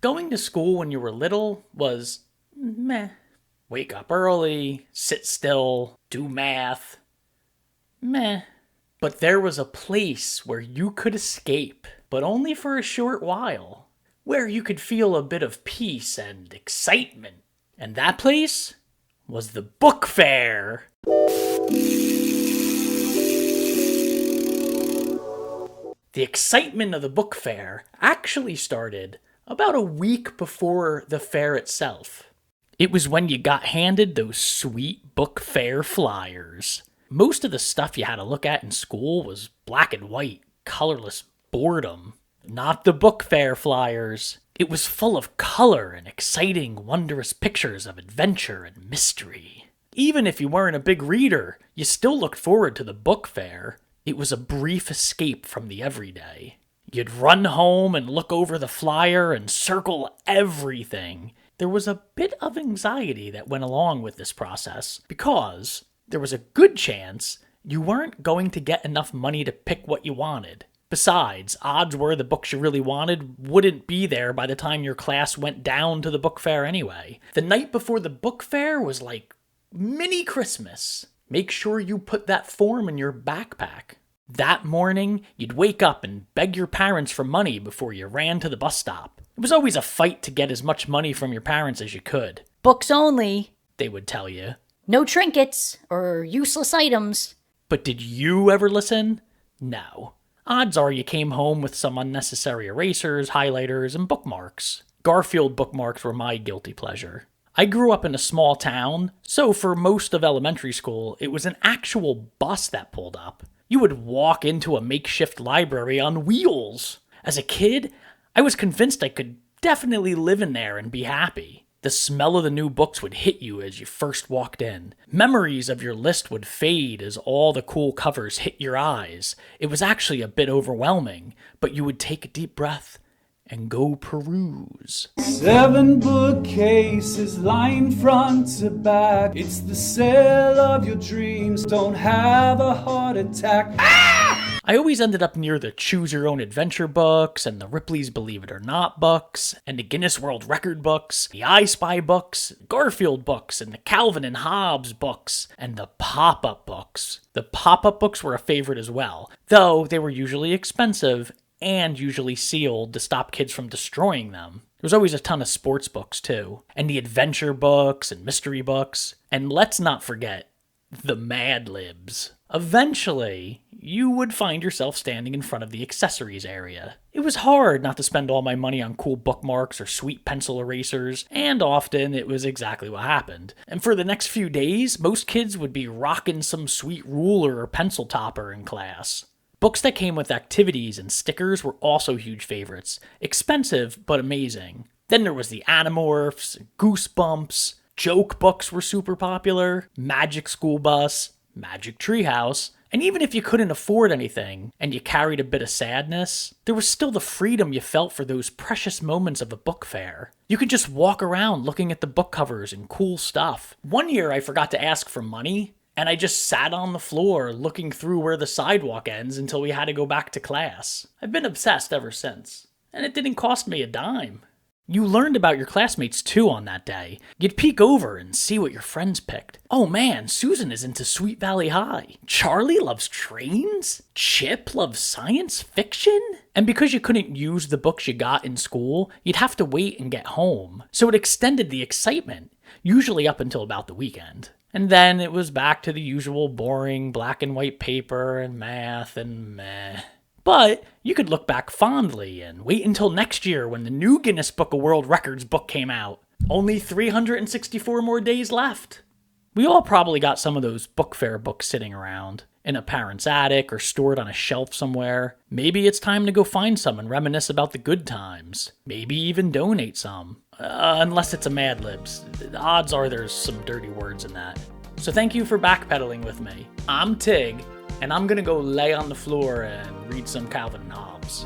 Going to school when you were little was meh. Wake up early, sit still, do math. Meh. But there was a place where you could escape, but only for a short while, where you could feel a bit of peace and excitement. And that place was the book fair. The excitement of the book fair actually started about a week before the fair itself. It was when you got handed those sweet Bookfair Flyers. Most of the stuff you had to look at in school was black and white, colorless boredom. Not the Bookfair Flyers. It was full of color and exciting, wondrous pictures of adventure and mystery. Even if you weren't a big reader, you still looked forward to the book fair. It was a brief escape from the everyday. You'd run home and look over the flyer and circle everything. There was a bit of anxiety that went along with this process because there was a good chance you weren't going to get enough money to pick what you wanted. Besides, odds were the books you really wanted wouldn't be there by the time your class went down to the book fair anyway. The night before the book fair was like mini Christmas. Make sure you put that form in your backpack. That morning, you'd wake up and beg your parents for money before you ran to the bus stop. It was always a fight to get as much money from your parents as you could. Books only, they would tell you. No trinkets or useless items. But did you ever listen? No. Odds are you came home with some unnecessary erasers, highlighters, and bookmarks. Garfield bookmarks were my guilty pleasure. I grew up in a small town, so for most of elementary school, it was an actual bus that pulled up. You would walk into a makeshift library on wheels. As a kid, I was convinced I could definitely live in there and be happy. The smell of the new books would hit you as you first walked in. Memories of your list would fade as all the cool covers hit your eyes. It was actually a bit overwhelming, but you would take a deep breath and go peruse. 7 bookcases lined front to back. It's the sale of your dreams. Don't have a heart attack. I always ended up near the Choose Your Own Adventure books, and the Ripley's Believe It or Not books, and the Guinness World Record books, the I Spy books, Garfield books, and the Calvin and Hobbes books, and the pop-up books. The pop-up books were a favorite as well, though they were usually expensive and usually sealed to stop kids from destroying them. There was always a ton of sports books too, and the adventure books and mystery books, and let's not forget the Mad Libs. Eventually, you would find yourself standing in front of the accessories area. It was hard not to spend all my money on cool bookmarks or sweet pencil erasers, and often it was exactly what happened. And for the next few days, most kids would be rocking some sweet ruler or pencil topper in class. Books that came with activities and stickers were also huge favorites. Expensive, but amazing. Then there was the Animorphs, Goosebumps, joke books were super popular, Magic School Bus, Magic Treehouse, and even if you couldn't afford anything and you carried a bit of sadness, there was still the freedom you felt for those precious moments of a book fair. You could just walk around looking at the book covers and cool stuff. One year I forgot to ask for money, and I just sat on the floor looking through where the sidewalk ends until we had to go back to class. I've been obsessed ever since, and it didn't cost me a dime. You learned about your classmates too on that day. You'd peek over and see what your friends picked. Oh man, Susan is into Sweet Valley High. Charlie loves trains? Chip loves science fiction? And because you couldn't use the books you got in school, you'd have to wait and get home. So it extended the excitement, usually up until about the weekend. And then it was back to the usual boring black and white paper and math and meh. But you could look back fondly and wait until next year when the new Guinness Book of World Records book came out. Only 364 more days left. We all probably got some of those book fair books sitting around in a parent's attic or stored on a shelf somewhere. Maybe it's time to go find some and reminisce about the good times. Maybe even donate some. Unless it's a Mad Libs. The odds are there's some dirty words in that. So thank you for backpedaling with me. I'm Tig, and I'm gonna go lay on the floor and read some Calvin and Hobbes.